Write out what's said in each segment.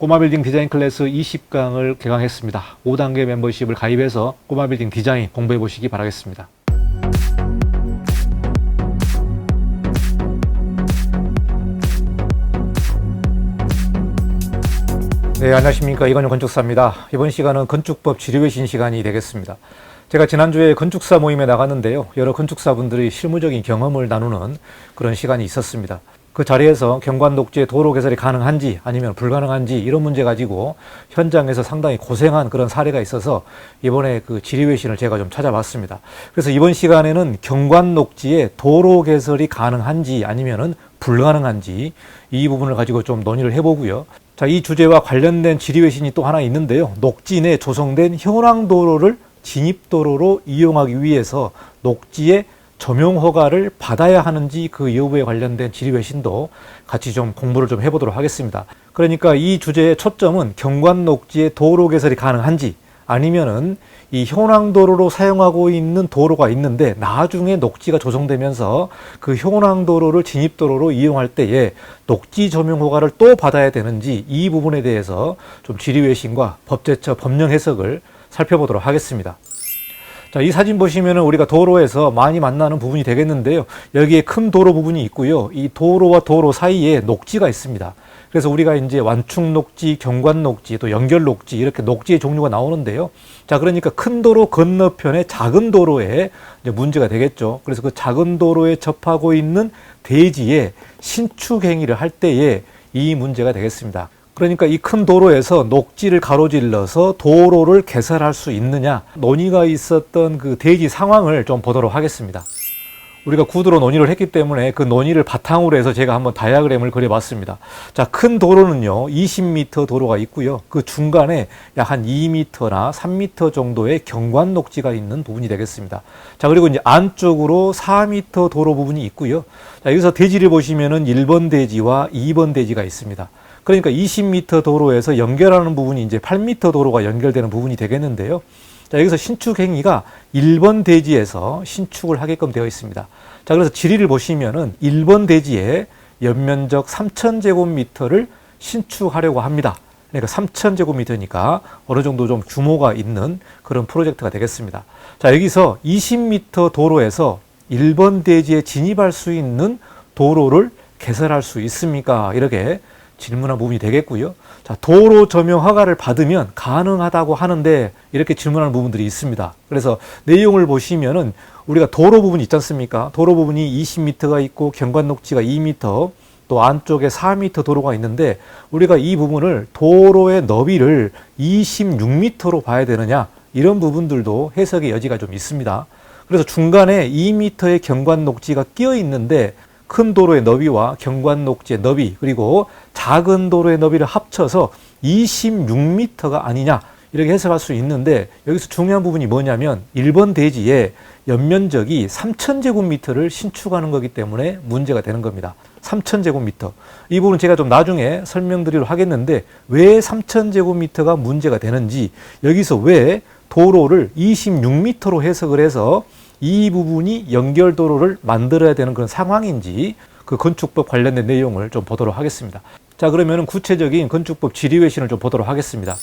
꼬마빌딩 디자인 클래스 20강을 개강했습니다. 5단계 멤버십을 가입해서 꼬마빌딩 디자인 공부해 보시기 바라겠습니다. 네, 안녕하십니까. 이건영 건축사입니다. 이번 시간은 건축법 지리외신 시간이 되겠습니다. 제가 지난주에 건축사 모임에 나갔는데요. 여러 건축사분들이 실무적인 경험을 나누는 그런 시간이 있었습니다. 그 자리에서 경관 녹지의 도로 개설이 가능한지 아니면 불가능한지 이런 문제 가지고 현장에서 상당히 고생한 그런 사례가 있어서 이번에 그 지리외신을 제가 좀 찾아봤습니다. 그래서 이번 시간에는 경관 녹지의 도로 개설이 가능한지 아니면은 불가능한지 이 부분을 가지고 좀 논의를 해보고요. 자, 이 주제와 관련된 지리외신이 또 하나 있는데요. 녹지 내 조성된 현황도로를 진입도로로 이용하기 위해서 녹지의 점용 허가를 받아야 하는지 그 여부에 관련된 지리외신도 같이 좀 공부를 좀 해보도록 하겠습니다. 그러니까 이 주제의 초점은 경관 녹지의 도로 개설이 가능한지 아니면은 이 현황도로로 사용하고 있는 도로가 있는데 나중에 녹지가 조성되면서 그 현황도로를 진입도로로 이용할 때에 녹지 점용 허가를 또 받아야 되는지 이 부분에 대해서 좀 지리외신과 법제처 법령 해석을 살펴보도록 하겠습니다. 자, 이 사진 보시면은 우리가 도로에서 많이 만나는 부분이 되겠는데요. 여기에 큰 도로 부분이 있고요. 이 도로와 도로 사이에 녹지가 있습니다. 그래서 우리가 이제 완충 녹지, 경관 녹지, 또 연결 녹지 이렇게 녹지의 종류가 나오는데요. 자, 그러니까 큰 도로 건너편에 작은 도로에 이제 문제가 되겠죠. 그래서 그 작은 도로에 접하고 있는 대지에 신축 행위를 할 때에 이 문제가 되겠습니다. 그러니까 이 큰 도로에서 녹지를 가로질러서 도로를 개설할 수 있느냐 논의가 있었던 그 대지 상황을 좀 보도록 하겠습니다. 우리가 구도로 논의를 했기 때문에 그 논의를 바탕으로 해서 제가 한번 다이아그램을 그려봤습니다. 자, 큰 도로는요 20m 도로가 있고요. 그 중간에 약 한 2m나 3m 정도의 경관 녹지가 있는 부분이 되겠습니다. 자, 그리고 이제 안쪽으로 4m 도로 부분이 있고요. 자, 여기서 대지를 보시면은 1번 대지와 2번 대지가 있습니다. 그러니까 20m 도로에서 연결하는 부분이 이제 8m 도로가 연결되는 부분이 되겠는데요. 자, 여기서 신축 행위가 1번 대지에서 신축을 하게끔 되어 있습니다. 자, 그래서 지리를 보시면은 1번 대지에 연면적 3,000제곱미터를 신축하려고 합니다. 그러니까 3,000제곱미터니까 어느 정도 좀 규모가 있는 그런 프로젝트가 되겠습니다. 자, 여기서 20m 도로에서 1번 대지에 진입할 수 있는 도로를 개설할 수 있습니까? 이렇게 질문한 부분이 되겠고요. 자, 도로 점용 허가를 받으면 가능하다고 하는데 이렇게 질문하는 부분들이 있습니다. 그래서 내용을 보시면은 우리가 도로 부분이 있지 않습니까? 도로 부분이 20m가 있고 경관 녹지가 2m, 또 안쪽에 4m 도로가 있는데 우리가 이 부분을 도로의 너비를 26m로 봐야 되느냐 이런 부분들도 해석의 여지가 좀 있습니다. 그래서 중간에 2m의 경관 녹지가 끼어 있는데 큰 도로의 너비와 경관 녹지의 너비 그리고 작은 도로의 너비를 합쳐서 26m가 아니냐 이렇게 해석할 수 있는데 여기서 중요한 부분이 뭐냐면 1번 대지에 연면적이 3,000제곱미터를 신축하는 거기 때문에 문제가 되는 겁니다. 3,000제곱미터. 이 부분은 제가 좀 나중에 설명드리도록 하겠는데 왜 3,000제곱미터가 문제가 되는지 여기서 왜 도로를 26m로 해석을 해서 이 부분이 연결도로를 만들어야 되는 그런 상황인지 그 건축법 관련된 내용을 좀 보도록 하겠습니다. 자, 그러면 구체적인 건축법 지리외신을 좀 보도록 하겠습니다.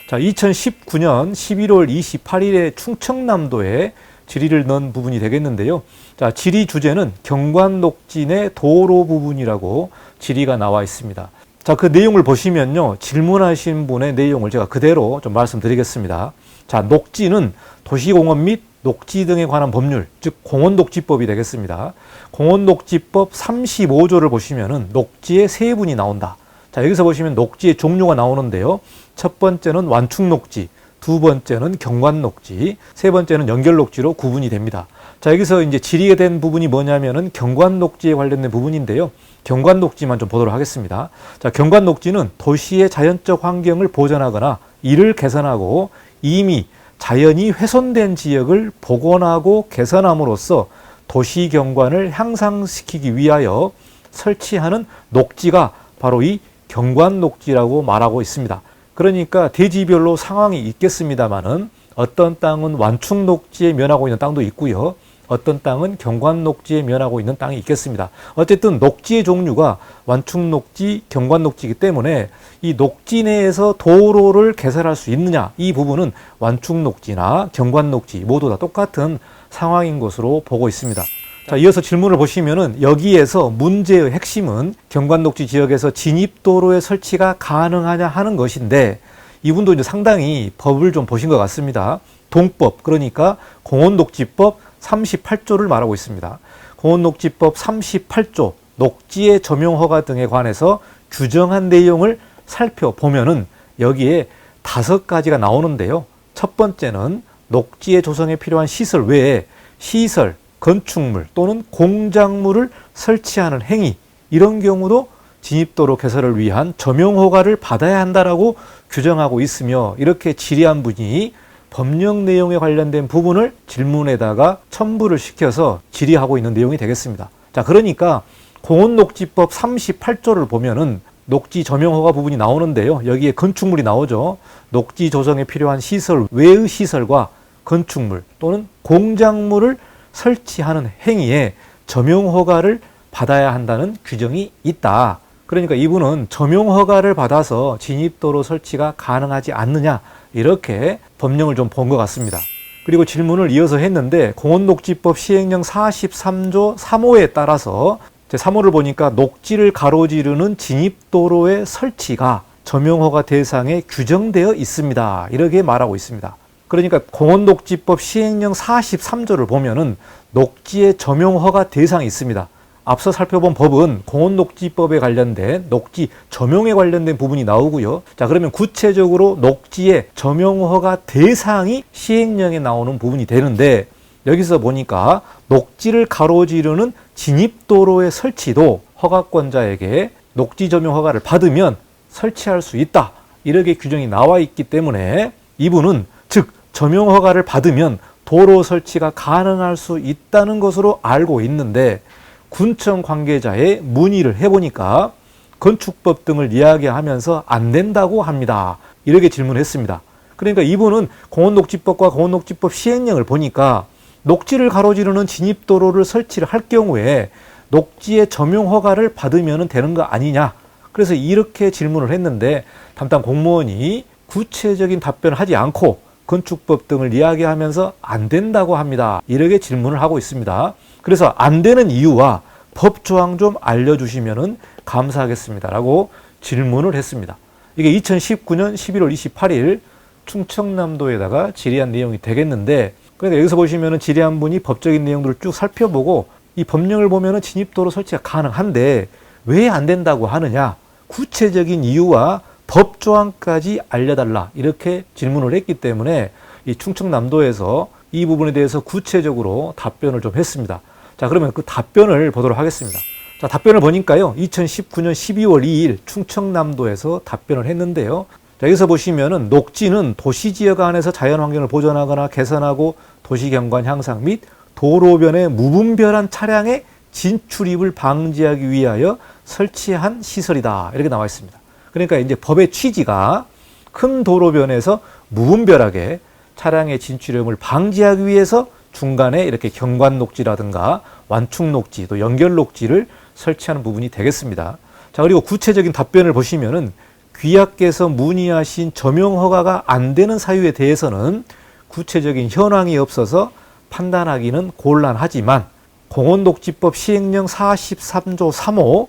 자, 2019년 11월 28일에 충청남도에 지리를 넣은 부분이 되겠는데요. 자, 지리 주제는 경관 녹지 내 도로 부분이라고 지리가 나와 있습니다. 자, 그 내용을 보시면요. 질문하신 분의 내용을 제가 그대로 좀 말씀드리겠습니다. 자, 녹지는 도시공원 및 녹지 등에 관한 법률, 즉 공원녹지법이 되겠습니다. 공원녹지법 35조를 보시면은 녹지의 세분이 나온다. 자, 여기서 보시면 녹지의 종류가 나오는데요. 첫 번째는 완충녹지, 두 번째는 경관녹지, 세 번째는 연결녹지로 구분이 됩니다. 자, 여기서 이제 지리게 된 부분이 뭐냐면은 경관녹지에 관련된 부분인데요. 경관녹지만 좀 보도록 하겠습니다. 자, 경관녹지는 도시의 자연적 환경을 보존하거나 이를 개선하고 이미 자연이 훼손된 지역을 복원하고 개선함으로써 도시 경관을 향상시키기 위하여 설치하는 녹지가 바로 이 경관 녹지라고 말하고 있습니다. 그러니까 대지별로 상황이 있겠습니다만은 어떤 땅은 완충 녹지에 면하고 있는 땅도 있고요. 어떤 땅은 경관녹지에 면하고 있는 땅이 있겠습니다. 어쨌든 녹지의 종류가 완충녹지, 경관녹지이기 때문에 이 녹지 내에서 도로를 개설할 수 있느냐, 이 부분은 완충녹지나 경관녹지 모두 다 똑같은 상황인 것으로 보고 있습니다. 자, 이어서 질문을 보시면은 여기에서 문제의 핵심은 경관녹지 지역에서 진입도로의 설치가 가능하냐 하는 것인데, 이분도 이제 상당히 법을 좀 보신 것 같습니다. 동법, 그러니까 공원녹지법 38조를 말하고 있습니다. 공원녹지법 38조 녹지의 점용허가 등에 관해서 규정한 내용을 살펴보면은 여기에 5가지가 나오는데요. 첫 번째는 녹지의 조성에 필요한 시설 외에 시설, 건축물 또는 공작물을 설치하는 행위, 이런 경우도 진입도로 개설을 위한 점용허가를 받아야 한다라고 규정하고 있으며, 이렇게 질의한 분이 법령 내용에 관련된 부분을 질문에다가 첨부를 시켜서 질의하고 있는 내용이 되겠습니다. 자, 그러니까 공원녹지법 38조를 보면은 녹지 점용허가 부분이 나오는데요. 여기에 건축물이 나오죠. 녹지 조성에 필요한 시설 외의 시설과 건축물 또는 공작물을 설치하는 행위에 점용허가를 받아야 한다는 규정이 있다. 그러니까 이분은 점용허가를 받아서 진입도로 설치가 가능하지 않느냐, 이렇게 법령을 좀 본 것 같습니다. 그리고 질문을 이어서 했는데 공원녹지법 시행령 43조 3호에 따라서 제 3호를 보니까 녹지를 가로지르는 진입도로의 설치가 점용허가 대상에 규정되어 있습니다, 이렇게 말하고 있습니다. 그러니까 공원녹지법 시행령 43조를 보면은 녹지의 점용허가 대상이 있습니다. 앞서 살펴본 법은 공원녹지법에 관련된 녹지 점용에 관련된 부분이 나오고요. 자, 그러면 구체적으로 녹지의 점용허가 대상이 시행령에 나오는 부분이 되는데, 여기서 보니까 녹지를 가로지르는 진입도로의 설치도 허가권자에게 녹지 점용 허가를 받으면 설치할 수 있다, 이렇게 규정이 나와 있기 때문에 이분은 즉 점용 허가를 받으면 도로 설치가 가능할 수 있다는 것으로 알고 있는데, 군청 관계자의 문의를 해보니까 건축법 등을 이야기하면서 안 된다고 합니다, 이렇게 질문했습니다. 그러니까 이분은 공원녹지법과 공원녹지법 시행령을 보니까 녹지를 가로지르는 진입도로를 설치를 할 경우에 녹지의 점용 허가를 받으면 되는 거 아니냐, 그래서 이렇게 질문을 했는데 담당 공무원이 구체적인 답변을 하지 않고 건축법 등을 이야기하면서 안 된다고 합니다, 이렇게 질문을 하고 있습니다. 그래서 안 되는 이유와 법조항 좀 알려주시면 감사하겠습니다 라고 질문을 했습니다. 이게 2019년 11월 28일 충청남도에다가 질의한 내용이 되겠는데, 그러니까 여기서 보시면 질의한 분이 법적인 내용들을 쭉 살펴보고 이 법령을 보면 진입도로 설치가 가능한데 왜 안 된다고 하느냐, 구체적인 이유와 법조항까지 알려달라, 이렇게 질문을 했기 때문에 이 충청남도에서 이 부분에 대해서 구체적으로 답변을 좀 했습니다. 자, 그러면 그 답변을 보도록 하겠습니다. 자, 답변을 보니까요, 2019년 12월 2일 충청남도에서 답변을 했는데요. 자, 여기서 보시면은 녹지는 도시지역 안에서 자연환경을 보존하거나 개선하고 도시경관 향상 및 도로변의 무분별한 차량의 진출입을 방지하기 위하여 설치한 시설이다, 이렇게 나와 있습니다. 그러니까 이제 법의 취지가 큰 도로변에서 무분별하게 차량의 진출입을 방지하기 위해서 중간에 이렇게 경관녹지라든가 완충녹지 또 연결녹지를 설치하는 부분이 되겠습니다. 자, 그리고 구체적인 답변을 보시면은 귀하께서 문의하신 점용허가가 안 되는 사유에 대해서는 구체적인 현황이 없어서 판단하기는 곤란하지만 공원녹지법 시행령 43조 3호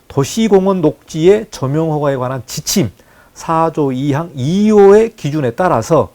도시공원녹지의 점용허가에 관한 지침 4조 2항 2호의 기준에 따라서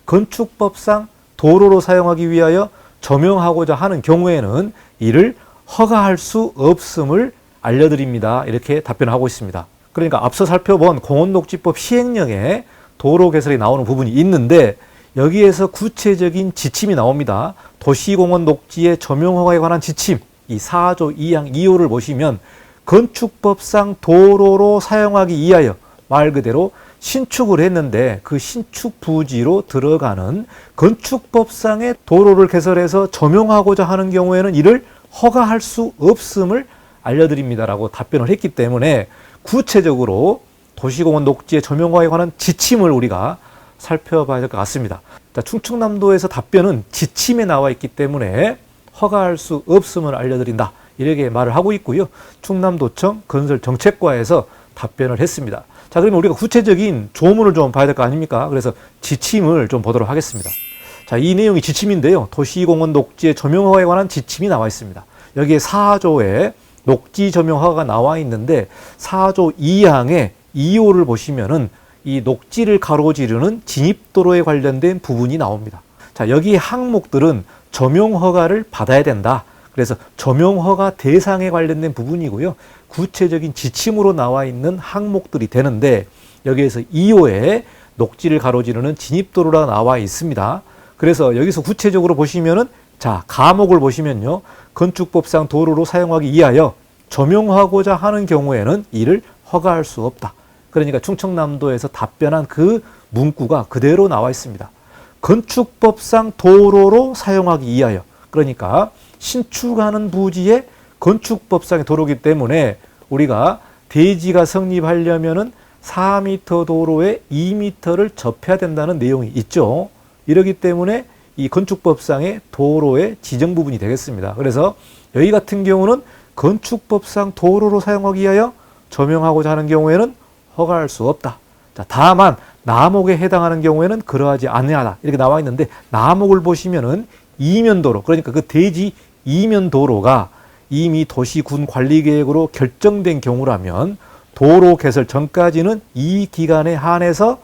건축법상 도로로 사용하기 위하여 점용하고자 하는 경우에는 이를 허가할 수 없음을 알려드립니다, 이렇게 답변하고 있습니다. 그러니까 앞서 살펴본 공원녹지법 시행령에 도로 개설이 나오는 부분이 있는데 여기에서 구체적인 지침이 나옵니다. 도시공원 녹지의 점용허가에 관한 지침, 이 4조 2항 2호를 보시면 건축법상 도로로 사용하기 위하여, 말 그대로 신축을 했는데 그 신축 부지로 들어가는 건축법상의 도로를 개설해서 점용하고자 하는 경우에는 이를 허가할 수 없음을 알려드립니다라고 답변을 했기 때문에 구체적으로 도시공원 녹지의 점용허가에 관한 지침을 우리가 살펴봐야 될 것 같습니다. 자, 충청남도에서 답변은 지침에 나와 있기 때문에 허가할 수 없음을 알려드린다. 이렇게 말을 하고 있고요. 충남도청 건설정책과에서 답변을 했습니다. 자, 그러면 우리가 구체적인 조문을 좀 봐야 될 거 아닙니까? 그래서 지침을 좀 보도록 하겠습니다. 자, 이 내용이 지침인데요. 도시공원 녹지의 조명허가에 관한 지침이 나와 있습니다. 여기에 4조에 녹지 조명허가가 나와 있는데 4조 2항의 2호를 보시면은 이 녹지를 가로지르는 진입도로에 관련된 부분이 나옵니다. 자, 여기 항목들은 조명허가를 받아야 된다. 그래서 조명허가 대상에 관련된 부분이고요. 구체적인 지침으로 나와 있는 항목들이 되는데 여기에서 2호에 녹지를 가로지르는 진입도로가 나와 있습니다. 그래서 여기서 구체적으로 보시면은 자, 가목을 보시면요. 건축법상 도로로 사용하기 위하여 조명하고자 하는 경우에는 이를 허가할 수 없다. 그러니까 충청남도에서 답변한 그 문구가 그대로 나와 있습니다. 건축법상 도로로 사용하기 위하여. 그러니까 신축하는 부지에 건축법상의 도로이기 때문에 우리가 대지가 성립하려면은 4m 도로에 2m를 접해야 된다는 내용이 있죠. 이러기 때문에 이 건축법상의 도로의 지정 부분이 되겠습니다. 그래서 여기 같은 경우는 건축법상 도로로 사용하기 위하여 조명하고자 하는 경우에는 허가할 수 없다. 자, 다만 나목에 해당하는 경우에는 그러하지 아니하다. 이렇게 나와 있는데 나목을 보시면은 이면도로, 그러니까 그 대지 이면도로가 이미 도시군 관리계획으로 결정된 경우라면 도로 개설 전까지는 이 기간에 한해서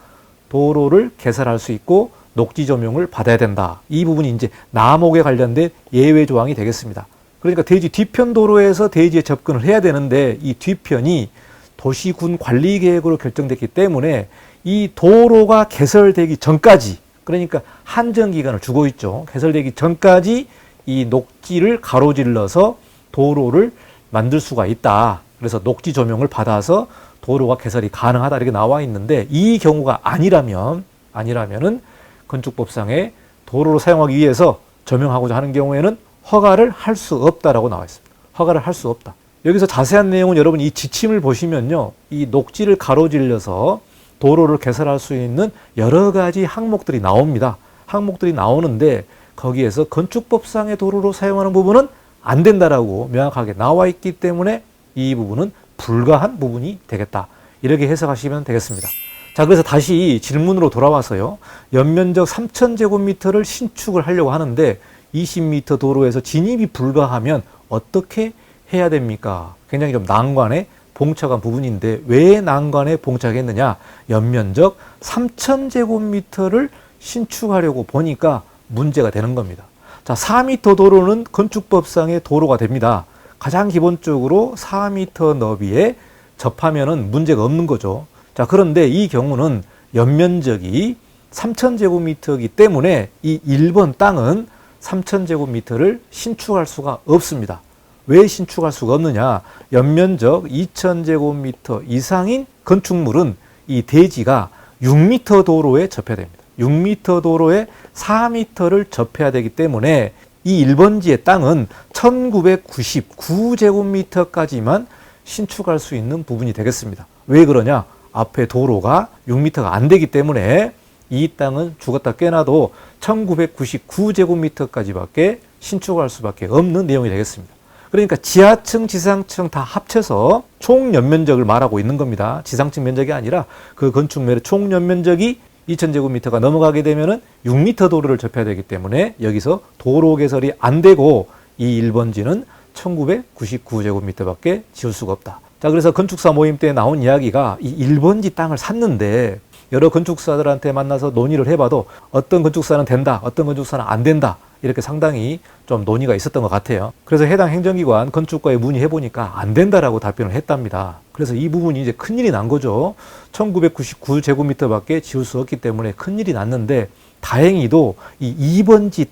도로를 개설할 수 있고 녹지 조명을 받아야 된다. 이 부분이 이제 나목에 관련된 예외 조항이 되겠습니다. 그러니까 대지 뒤편 도로에서 대지에 접근을 해야 되는데 이 뒤편이 도시군 관리계획으로 결정됐기 때문에 이 도로가 개설되기 전까지, 그러니까 한정기간을 주고 있죠. 개설되기 전까지 이 녹지를 가로질러서 도로를 만들 수가 있다. 그래서 녹지 조명을 받아서 도로가 개설이 가능하다. 이렇게 나와 있는데 이 경우가 아니라면은 건축법상에 도로로 사용하기 위해서 조명하고자 하는 경우에는 허가를 할 수 없다라고 나와 있습니다. 허가를 할 수 없다. 여기서 자세한 내용은 여러분 이 지침을 보시면요. 이 녹지를 가로질러서 도로를 개설할 수 있는 여러 가지 항목들이 나옵니다. 항목들이 나오는데 거기에서 건축법상의 도로로 사용하는 부분은 안 된다라고 명확하게 나와 있기 때문에 이 부분은 불가한 부분이 되겠다. 이렇게 해석하시면 되겠습니다. 자, 그래서 다시 질문으로 돌아와서요. 연면적 3,000제곱미터를 신축을 하려고 하는데 20m 도로에서 진입이 불가하면 어떻게 해야 됩니까? 굉장히 좀 난관에 봉착한 부분인데 왜 난관에 봉착했느냐? 연면적 3,000제곱미터를 신축하려고 보니까 문제가 되는 겁니다. 자, 4m 도로는 건축법상의 도로가 됩니다. 가장 기본적으로 4m 너비에 접하면은 문제가 없는 거죠. 자, 그런데 이 경우는 연면적이 3,000제곱미터이기 때문에 이 1번 땅은 3,000제곱미터를 신축할 수가 없습니다. 왜 신축할 수가 없느냐? 연면적 2,000제곱미터 이상인 건축물은 이 대지가 6m 도로에 접해야 됩니다. 6m 도로에 4m를 접해야 되기 때문에 이 1번지의 땅은 1999제곱미터까지만 신축할 수 있는 부분이 되겠습니다. 왜 그러냐? 앞에 도로가 6m가 안 되기 때문에 이 땅은 죽었다 깨나도 1999제곱미터까지밖에 신축할 수밖에 없는 내용이 되겠습니다. 그러니까 지하층, 지상층 다 합쳐서 총 연면적을 말하고 있는 겁니다. 지상층 면적이 아니라 그 건축물의 총 연면적이 2,000제곱미터가 넘어가게 되면은 6m 도로를 접해야 되기 때문에 여기서 도로 개설이 안 되고 이 1번지는 1999제곱미터밖에 지을 수가 없다. 자, 그래서 건축사 모임 때 나온 이야기가 이 1번지 땅을 샀는데 여러 건축사들한테 만나서 논의를 해봐도 어떤 건축사는 된다, 어떤 건축사는 안 된다. 이렇게 상당히 좀 논의가 있었던 것 같아요. 그래서 해당 행정기관 건축과에 문의해보니까 안 된다라고 답변을 했답니다. 그래서 이 부분이 이제 큰일이 난 거죠. 1999제곱미터밖에 지을 수 없기 때문에 큰일이 났는데 다행히도 이 2번지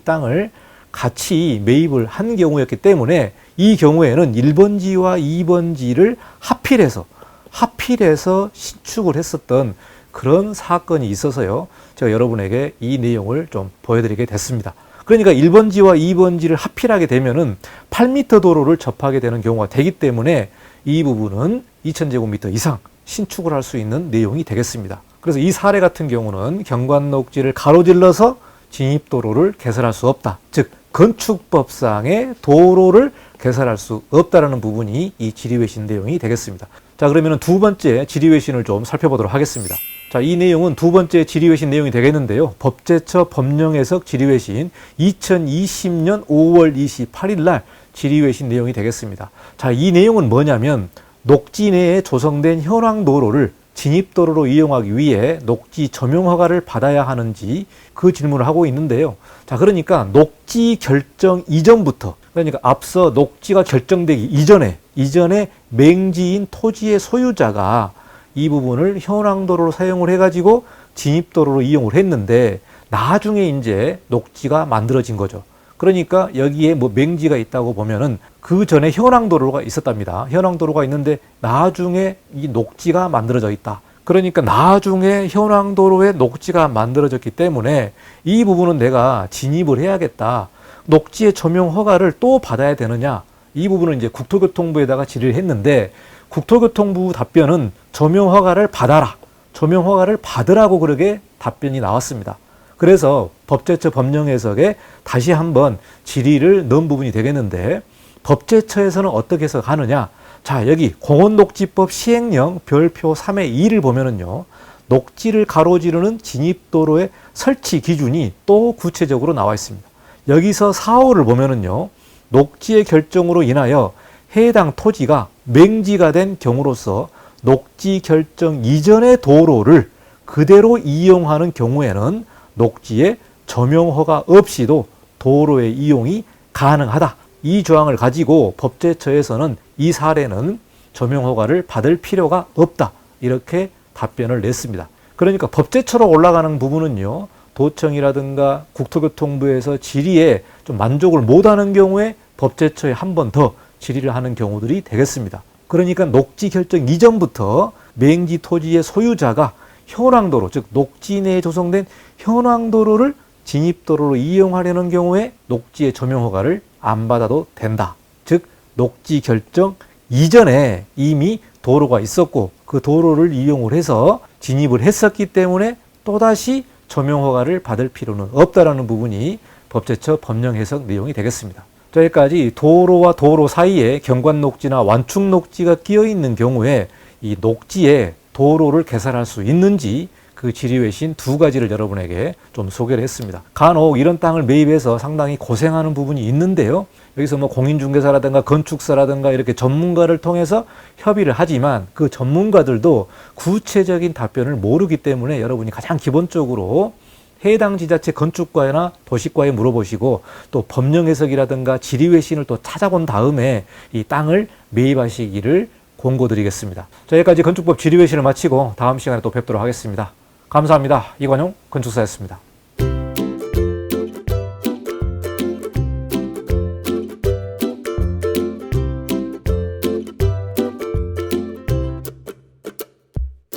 땅을 같이 매입을 한 경우였기 때문에 이 경우에는 1번지와 2번지를 하필해서 신축을 했었던 그런 사건이 있어서요. 제가 여러분에게 이 내용을 좀 보여드리게 됐습니다. 그러니까 1번지와 2번지를 하필하게 되면은 8m 도로를 접하게 되는 경우가 되기 때문에 이 부분은 2,000제곱미터 이상 신축을 할 수 있는 내용이 되겠습니다. 그래서 이 사례 같은 경우는 경관 녹지를 가로질러서 진입도로를 개설할 수 없다. 즉 건축법상의 도로를 개설할 수 없다라는 부분이 이 지리외신 내용이 되겠습니다. 자, 그러면 두 번째 지리외신을 좀 살펴보도록 하겠습니다. 자, 이 내용은 두 번째 지리외신 내용이 되겠는데요. 법제처 법령해석 지리외신 2020년 5월 28일 날 지리외신 내용이 되겠습니다. 자, 이 내용은 뭐냐면 녹지 내에 조성된 현황도로를 진입도로로 이용하기 위해 녹지 점용 허가를 받아야 하는지 그 질문을 하고 있는데요. 자, 그러니까 녹지 결정 이전부터, 그러니까 앞서 녹지가 결정되기 이전에 맹지인 토지의 소유자가 이 부분을 현황도로로 사용을 해가지고 진입도로로 이용을 했는데 나중에 이제 녹지가 만들어진 거죠. 그러니까 여기에 뭐 맹지가 있다고 보면은 그 전에 현황도로가 있었답니다. 현황도로가 있는데 나중에 이 녹지가 만들어져 있다. 그러니까 나중에 현황도로에 녹지가 만들어졌기 때문에 이 부분은 내가 진입을 해야겠다. 녹지의 점용 허가를 또 받아야 되느냐? 이 부분은 이제 국토교통부에다가 질의를 했는데 국토교통부 답변은 점용 허가를 받아라. 점용 허가를 받으라고 그렇게 답변이 나왔습니다. 그래서 법제처 법령해석에 다시 한번 질의를 넣은 부분이 되겠는데 법제처에서는 어떻게 해석하느냐? 자, 여기 공원녹지법 시행령 별표 3의 2를 보면은요. 녹지를 가로지르는 진입도로의 설치 기준이 또 구체적으로 나와 있습니다. 여기서 4호를 보면은요. 녹지의 결정으로 인하여 해당 토지가 맹지가 된 경우로서 녹지 결정 이전의 도로를 그대로 이용하는 경우에는 녹지의 점용 허가 없이도 도로의 이용이 가능하다. 이 조항을 가지고 법제처에서는 이 사례는 점용 허가를 받을 필요가 없다. 이렇게 답변을 냈습니다. 그러니까 법제처로 올라가는 부분은요. 도청이라든가 국토교통부에서 질의에 좀 만족을 못하는 경우에 법제처에 한 번 더 질의를 하는 경우들이 되겠습니다. 그러니까 녹지 결정 이전부터 맹지 토지의 소유자가 현황도로, 즉 녹지 내에 조성된 현황도로를 진입도로로 이용하려는 경우에 녹지의 점용 허가를 안 받아도 된다. 즉 녹지 결정 이전에 이미 도로가 있었고 그 도로를 이용을 해서 진입을 했었기 때문에 또다시 점용 허가를 받을 필요는 없다라는 부분이 법제처 법령 해석 내용이 되겠습니다. 여기까지 도로와 도로 사이에 경관 녹지나 완축 녹지가 끼어 있는 경우에 이 녹지에 도로를 개설할 수 있는지 그 질의외신 두 가지를 여러분에게 좀 소개를 했습니다. 간혹 이런 땅을 매입해서 상당히 고생하는 부분이 있는데요. 여기서 뭐 공인중개사라든가 건축사라든가 이렇게 전문가를 통해서 협의를 하지만 그 전문가들도 구체적인 답변을 모르기 때문에 여러분이 가장 기본적으로 해당 지자체 건축과나 도시과에 물어보시고 또 법령 해석이라든가 질의외신을 또 찾아본 다음에 이 땅을 매입하시기를 권고드리겠습니다. 자, 여기까지 건축법 질의외신을 마치고 다음 시간에 또 뵙도록 하겠습니다. 감사합니다. 이관용 건축사였습니다.